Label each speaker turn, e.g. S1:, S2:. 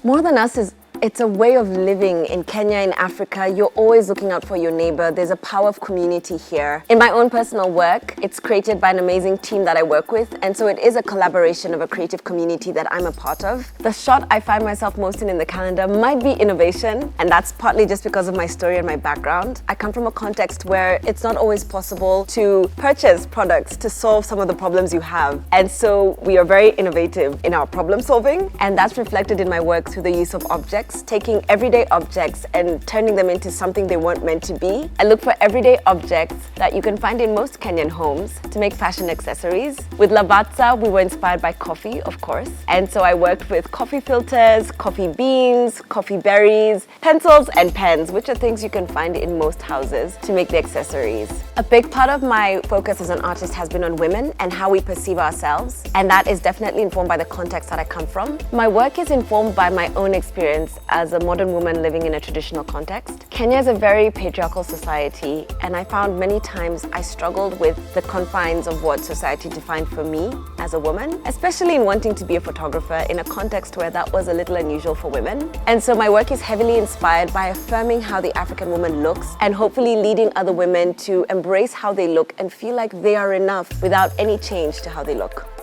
S1: More Than Us it's a way of living in Kenya, in Africa. You're always looking out for your neighbor. There's a power of community here. In my own personal work, it's created by an amazing team that I work with, and so it is a collaboration of a creative community that I'm a part of. The shot I find myself most in the calendar might be innovation, and that's partly just because of my story and my background. I come from a context where it's not always possible to purchase products to solve some of the problems you have, and so we are very innovative in our problem solving, and that's reflected in my work through the use of objects, taking everyday objects and turning them into something they weren't meant to be. I look for everyday objects that you can find in most Kenyan homes to make fashion accessories. With Lavazza, we were inspired by coffee, of course. And so I worked with coffee filters, coffee beans, coffee berries, pencils and pens, which are things you can find in most houses to make the accessories. A big part of my focus as an artist has been on women and how we perceive ourselves. And that is definitely informed by the context that I come from. My work is informed by my own experience as a modern woman living in a traditional context. Kenya is a very patriarchal society, and I found many times I struggled with the confines of what society defined for me as a woman, especially in wanting to be a photographer in a context where that was a little unusual for women. And so my work is heavily inspired by affirming how the African woman looks and hopefully leading other women to embrace how they look and feel like they are enough without any change to how they look.